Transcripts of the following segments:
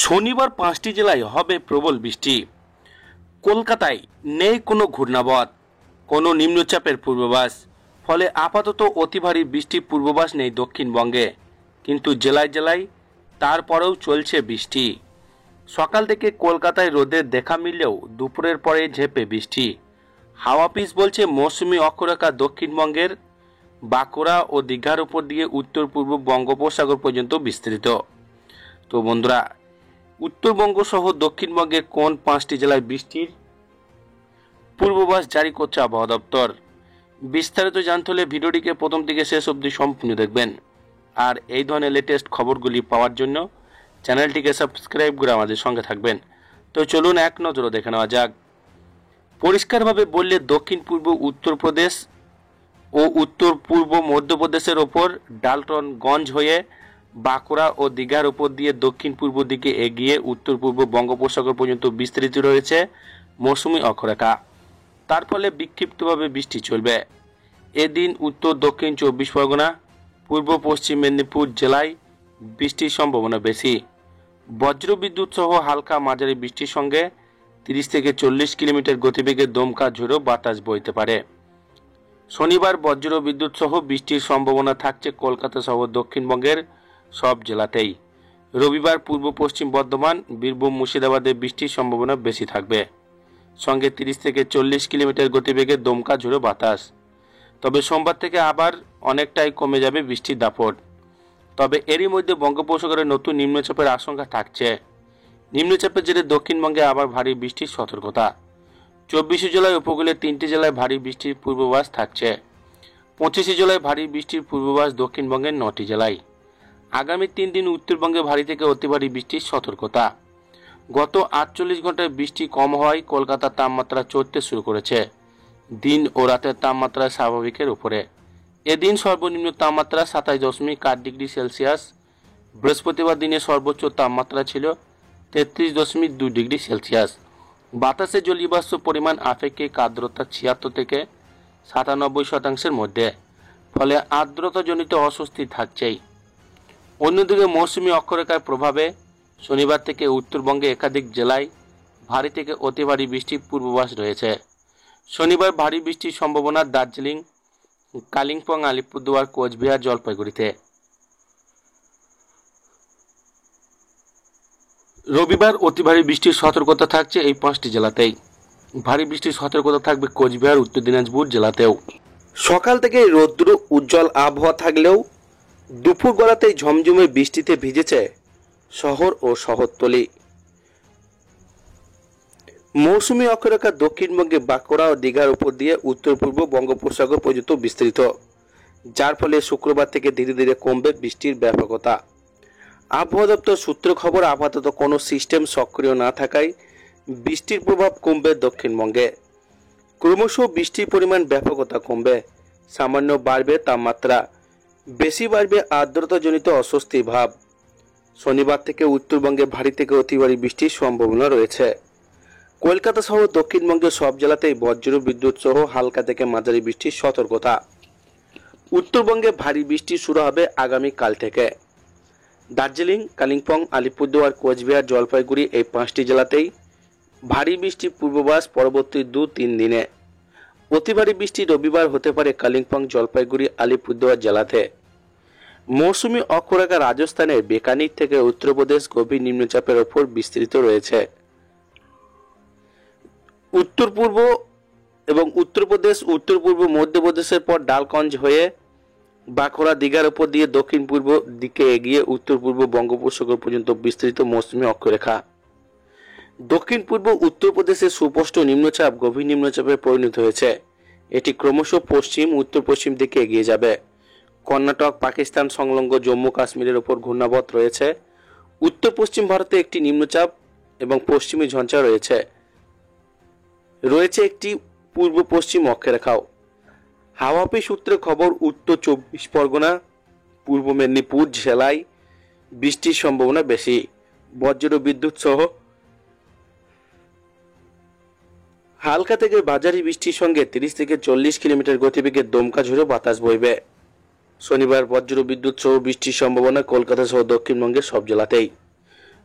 শনিবার 5টি জেলায় হবে প্রবল বৃষ্টি। কলকাতায় নেই কোনো ঘূর্ণাবর্ত, কোনো নিম্নচাপের পূর্বাভাস। ফলে আপাতত অতি ভারী বৃষ্টির পূর্বাভাস নেই দক্ষিণবঙ্গে, কিন্তু জেলায় জেলায় তারপরেও চলছে বৃষ্টি। সকাল থেকে কলকাতায় রোদের দেখা মিললেও দুপুরের পরে ঝেঁপে বৃষ্টি। হাওয়া অফিস বলছে মৌসুমি অক্ষরেখা দক্ষিণবঙ্গের বাঁকুড়া ও দীঘার উপর দিয়ে উত্তর পূর্ব বঙ্গোপসাগর পর্যন্ত বিস্তৃত। তো বন্ধুরা, উত্তরবঙ্গ সহ দক্ষিণবঙ্গে কোন 5টি জেলায় বৃষ্টির পূর্বাভাস জারি করছে আবহাওয়া দপ্তর? বিস্তারিত জানতে হলে ভিডিওটিকে প্রথম থেকে শেষ অবধি সম্পূর্ণ দেখবেন। আর এই ধরনের লেটেস্ট খবরগুলি পাওয়ার জন্য চ্যানেলটিকে সাবস্ক্রাইব করে আমাদের সঙ্গে থাকবেন। তো চলুন এক নজরে দেখে নেওয়া যাক। পরিষ্কারভাবে বললে দক্ষিণ পূর্ব উত্তরপ্রদেশ ও উত্তর পূর্ব মধ্যপ্রদেশের ওপর ডালটনগঞ্জ হয়ে বাঁকুড়া ও দীঘার উপর দিয়ে দক্ষিণ পূর্ব দিকে এগিয়ে উত্তর পূর্ব বঙ্গোপসাগর পর্যন্ত বিস্তৃত রয়েছে মৌসুমি অক্ষরেখা। তার ফলে বিক্ষিপ্তভাবে বৃষ্টি চলবে। এদিন উত্তর দক্ষিণ 24 পরগনা, পূর্ব পশ্চিম মেদিনীপুর জেলায় বৃষ্টির সম্ভাবনা বেশি। বজ্রবিদ্যুৎ সহ হালকা মাঝারি বৃষ্টির সঙ্গে 30 থেকে 40 কিলোমিটার গতিবেগে দমকা ঝোড়ো বাতাস বইতে পারে। শনিবার বজ্র বিদ্যুৎ সহ বৃষ্টির সম্ভাবনা থাকছে কলকাতা সহ দক্ষিণবঙ্গের সব জেলাতেই। রবিবার পূর্ব পশ্চিম বর্ধমান, বীরভূম, মুর্শিদাবাদে বৃষ্টির সম্ভাবনা বেশি থাকবে, সঙ্গে 30 থেকে 40 কিলোমিটার গতিবেগে দমকা ঝোড়ো বাতাস। তবে সোমবার থেকে আবার অনেকটাই কমে যাবে বৃষ্টির দাপট। তবে এরই মধ্যে বঙ্গোপসাগরে নতুন নিম্নচাপের আশঙ্কা থাকছে। নিম্নচাপের জেরে দক্ষিণবঙ্গে আবার ভারী বৃষ্টির সতর্কতা। 24 জুলাই উপকূলে 3টি জেলায় ভারী বৃষ্টির পূর্বাভাস থাকছে। 25 জুলাই ভারী বৃষ্টির পূর্বাভাস দক্ষিণবঙ্গের 9টি জেলায়। আগামী 3 দিন উত্তরবঙ্গে ভারী থেকে অতি ভারী বৃষ্টির সতর্কতা। গত 48 ঘন্টায় বৃষ্টি কম হওয়ায় কলকাতার তাপমাত্রা চড়তে শুরু করেছে। দিন ও রাতের তাপমাত্রা স্বাভাবিকের উপরে। এদিন সর্বনিম্ন তাপমাত্রা 27.8 ডিগ্রি সেলসিয়াস। বৃহস্পতিবার দিনে সর্বোচ্চ তাপমাত্রা ছিল 33.2 ডিগ্রি সেলসিয়াস। বাতাসে জলীয় বাষ্প পরিমাণ আপেক্ষিক আর্দ্রতা 76 থেকে 97% মধ্যে। ফলে আর্দ্রতাজনিত অস্বস্তি থাকছেই। অন্যদিকে মৌসুমি অক্ষরেখার প্রভাবে শনিবার থেকে উত্তরবঙ্গে একাধিক জেলায় ভারী থেকে অতি ভারী বৃষ্টির পূর্বাভাস রয়েছে। শনিবার ভারী বৃষ্টির সম্ভাবনা দার্জিলিং, কালিম্পং, আলিপুরদুয়ার, কোচবিহার, জলপাইগুড়িতে। রবিবার অতি ভারী বৃষ্টির সতর্কতা থাকছে এই 5টি জেলাতেই। ভারী বৃষ্টির সতর্কতা থাকবে কোচবিহার, উত্তর দিনাজপুর জেলাতেও। সকাল থেকে রৌদ্র উজ্জ্বল আবহাওয়া থাকলেও দুপুর গড়াতেই ঝমঝমে বৃষ্টিতে ভিজেছে শহর ও শহরতলি। মৌসুমি অক্ষরেখা দক্ষিণবঙ্গে বাঁকুড়া ও দীঘার উপর দিয়ে উত্তর পূর্ব বঙ্গোপসাগর পর্যন্ত বিস্তৃত, যার ফলে শুক্রবার থেকে ধীরে ধীরে কমবে বৃষ্টির ব্যাপকতা। আবহাওয়া দপ্তর সূত্র খবর, আপাতত কোনো সিস্টেম সক্রিয় না থাকায় বৃষ্টির প্রভাব কমবে দক্ষিণবঙ্গে। ক্রমশ বৃষ্টির পরিমাণ ব্যাপকতা কমবে, সামান্য বাড়বে তাপমাত্রা, বেশি বাড়বে আর্দ্রতাজনিত অস্বস্তি ভাব। শনিবার থেকে উত্তরবঙ্গে ভারী থেকে অতি ভারী বৃষ্টির সম্ভাবনা রয়েছে। কলকাতা সহ দক্ষিণবঙ্গের সব জেলাতেই বজ্র বিদ্যুৎ সহ হালকা থেকে মাঝারি বৃষ্টির সতর্কতা। উত্তরবঙ্গে ভারী বৃষ্টি শুরু হবে আগামীকাল থেকে। দার্জিলিং, কালিম্পং, আলিপুরদুয়ার, কোচবিহার, জলপাইগুড়ি এই 5টি জেলাতেই ভারী বৃষ্টির পূর্বাভাস পরবর্তী 2-3 দিনে। অতি ভারী বৃষ্টি রবিবার হতে পারে কালিম্পং, জলপাইগুড়ি, আলিপুরদুয়ার জেলাতে। মৌসুমি অক্ষরেখা রাজস্থানের বিকানির থেকে উত্তরপ্রদেশ গভীর নিম্নচাপের ওপর বিস্তৃত রয়েছে। উত্তর পূর্ব এবং উত্তরপ্রদেশ, উত্তর পূর্ব মধ্যপ্রদেশের পর ডালগঞ্জ হয়ে বাঁকুড়া, দীঘার উপর দিয়ে দক্ষিণ পূর্ব দিকে এগিয়ে উত্তর পূর্ব বঙ্গোপসাগর পর্যন্ত বিস্তৃত মৌসুমি অক্ষরেখা। দক্ষিণ পূর্ব উত্তরপ্রদেশের সুস্পষ্ট নিম্নচাপ গভীর নিম্নচাপে পরিণত হয়েছে। এটি ক্রমশ পশ্চিম উত্তর পশ্চিম দিকে এগিয়ে যাবে। কর্ণাটক, পাকিস্তান সংলগ্ন জম্মু কাশ্মীরের ওপর ঘূর্ণাবর্ত রয়েছে। উত্তর পশ্চিম ভারতে একটি নিম্নচাপ এবং পশ্চিমী ঝঞ্ঝা রয়েছে একটি পূর্ব পশ্চিম অক্ষরেখাও। হাওয়া অফিস সূত্রে খবর, উত্তর 24 পরগনা, পূর্ব মেদিনীপুর জেলায় বৃষ্টির সম্ভাবনা বেশি। বজ্র বিদ্যুৎ সহ হালকা থেকে মাঝারি বৃষ্টির সঙ্গে 30 থেকে 40 কিলোমিটার গতিবেগে দমকা ঝোড়ো বাতাস বইবে। শনিবার বজ্র বিদ্যুৎ সহ বৃষ্টির সম্ভাবনা কলকাতা সহ দক্ষিণবঙ্গের সব জেলাতেই।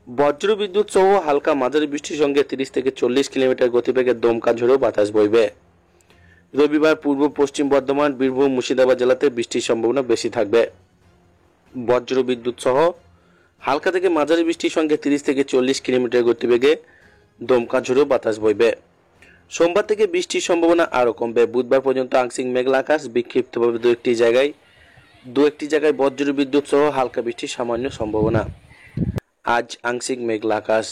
বজ্র বিদ্যুৎ সহ হালকা মাঝারি বৃষ্টির সঙ্গে 30 থেকে 40 কিলোমিটার গতিবেগে দমকা ঝোড়ো বাতাস বইবে। রবিবার পূর্ব পশ্চিম বর্ধমান, বীরভূম, মুর্শিদাবাদ জেলাতে বৃষ্টির সম্ভাবনা বেশি থাকবে। বজ্র বিদ্যুৎ সহ হালকা থেকে মাঝারি বৃষ্টির সঙ্গে 30 থেকে 40 কিলোমিটার গতিবেগে দমকা ঝোড়ো বাতাস বইবে। সোমবার থেকে বৃষ্টির সম্ভাবনা আরও কমবে। বুধবার পর্যন্ত আংশিক মেঘলা আকাশ, বিক্ষিপ্তভাবে দু একটি জায়গায় বজ্র বিদ্যুৎ সহ হালকা বৃষ্টির সামান্য সম্ভাবনা। আজ আংশিক মেঘলা আকাশ,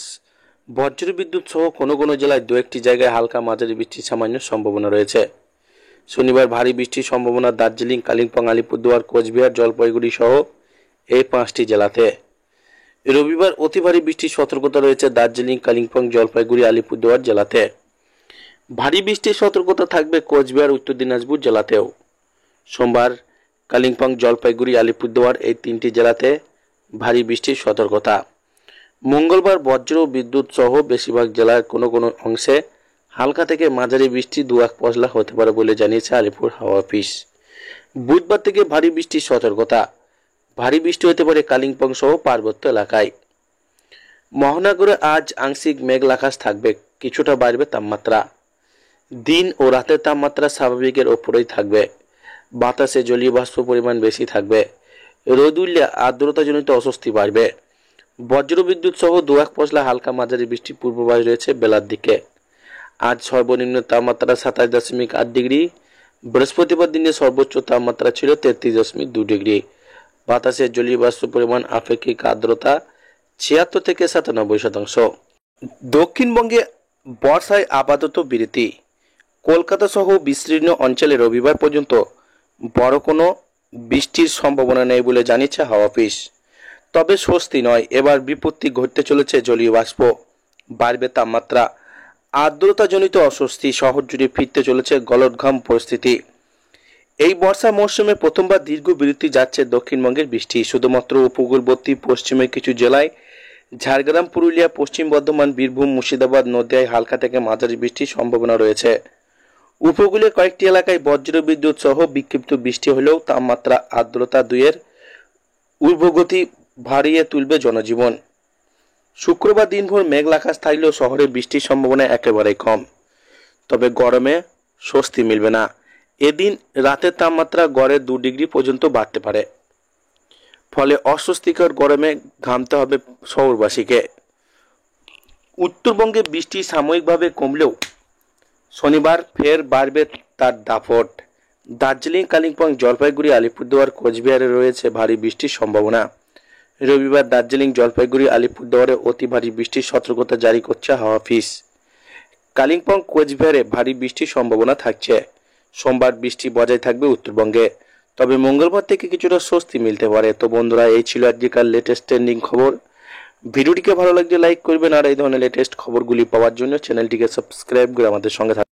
বজ্র বিদ্যুৎ সহ কোনো কোনো জেলায় দু একটি জায়গায় হালকা মাঝারি বৃষ্টির সামান্য সম্ভাবনা রয়েছে। শনিবার ভারী বৃষ্টির সম্ভাবনা দার্জিলিং, কালিম্পং, আলিপুরদুয়ার, কোচবিহার, জলপাইগুড়ি সহ এই 5টি জেলাতে। রবিবার অতি ভারী বৃষ্টির সতর্কতা রয়েছে দার্জিলিং, কালিম্পং, জলপাইগুড়ি, আলিপুরদুয়ার জেলাতে। ভারী বৃষ্টির সতর্কতা থাকবে কোচবিহার, উত্তর দিনাজপুর জেলাতেও। সোমবার কালিম্পং, জলপাইগুড়ি, আলিপুরদুয়ার এই 3টি জেলাতে ভারী বৃষ্টির সতর্কতা। মঙ্গলবার বজ্র বিদ্যুৎ সহ বেশিরভাগ জেলার কোনো কোনো অংশে হালকা থেকে মাঝারি বৃষ্টি 2-1 পশলা হতে পারে বলে জানিয়েছে আলিপুর হাওয়া অফিস। বুধবার থেকে ভারী বৃষ্টির সতর্কতা। ভারী বৃষ্টি হতে পারে কালিম্পং সহ পার্বত্য এলাকায়। মহানগরে আজ আংশিক মেঘলা আকাশ থাকবে, কিছুটা বাড়বে তাপমাত্রা। দিন ও রাতের তাপমাত্রা স্বাভাবিকের ওপরেই থাকবে। বাতাসে জলীয় বাষ্প পরিমাণ বেশি থাকবে। রোদ উঠলে আর্দ্রতাজনিত অস্বস্তি বাড়বে। বজ্র বিদ্যুৎ সহ 2-1 পশলা হালকা মাঝারি বৃষ্টির পূর্বাভাস রয়েছে বেলার দিকে। আজ সর্বনিম্ন তাপমাত্রা 27.8 ডিগ্রি। বৃহস্পতিবার দিনে সর্বোচ্চ তাপমাত্রা ছিল 33.2 ডিগ্রি। বাতাসের জলীয় বাষ্প পরিমাণ আপেক্ষিক আর্দ্রতা 76 থেকে 97%। দক্ষিণবঙ্গে বর্ষায় আপাতত বিরতি। কলকাতা সহ বিস্তীর্ণ অঞ্চলে রবিবার পর্যন্ত বড় কোনো বৃষ্টির সম্ভাবনা নেই বলে জানিয়েছে হাওয়া অফিস। তবে স্বস্তি নয়, এবার বিপত্তি ঘটতে চলেছে জলীয় বাষ্প, বাড়বে তাপমাত্রা, আর্দ্রতাজনিত অস্বস্তি, শহর জুড়ে ফিরতে চলেছে গলদঘাম পরিস্থিতি। এই বর্ষা মৌসুমে প্রথমবার দীর্ঘ বিরতি যাচ্ছে দক্ষিণবঙ্গের বৃষ্টি। শুধুমাত্র উপকূলবর্তী পশ্চিমের কিছু জেলায়, ঝাড়গ্রাম, পুরুলিয়া, পশ্চিম বর্ধমান, বীরভূম, মুর্শিদাবাদ, নদিয়ায় হালকা থেকে মাঝারি বৃষ্টির সম্ভাবনা রয়েছে। উপকূলে কয়েকটি এলাকায় বজ্র বিদ্যুৎ সহ বিক্ষিপ্ত বৃষ্টি হলেও তাপমাত্রা, আর্দ্রতা 2-এর ঊর্ধ্বগতি বাড়িয়ে তুলবে জনজীবন। শুক্রবার দিনভর মেঘলা আকাশ থাকলেও শহরে বৃষ্টির সম্ভাবনা একেবারেই কম। তবে গরমে স্বস্তি মিলবে না। এদিন রাতের তাপমাত্রা গড়ে 2 ডিগ্রি পর্যন্ত বাড়তে পারে। ফলে অস্বস্তিকর গরমে ঘামতে হবে শহরবাসীকে। উত্তরবঙ্গে বৃষ্টি সাময়িকভাবে কমলেও শনিবার ফের বাড়বে তার দাপট। দার্জিলিং, কালিম্পং, জলপাইগুড়ি, আলিপুরদুয়ার, কোচবিহারে রয়েছে ভারী বৃষ্টির সম্ভাবনা। রবিবার দার্জিলিং, জলপাইগুড়ি, আলিপুরদুয়ারে অতি ভারী বৃষ্টির সতর্কতা জারি করছে হাওয়া অফিস। কালিম্পং, কোচবিহারে ভারী বৃষ্টির সম্ভাবনা থাকছে। সোমবার বৃষ্টি বজায় থাকবে উত্তরবঙ্গে। তবে মঙ্গলবার থেকে কিছুটা স্বস্তি মিলতে পারে। তো বন্ধুরা, এই ছিল আজকের লেটেস্ট ট্রেন্ডিং খবর। ভিডিওটিকে ভালো লাগলে লাইক করবেন, আর এই ধরনের লেটেস্ট খবরগুলি পাওয়ার জন্য চ্যানেলটিকে সাবস্ক্রাইব করে আমাদের সঙ্গে থাকবেন।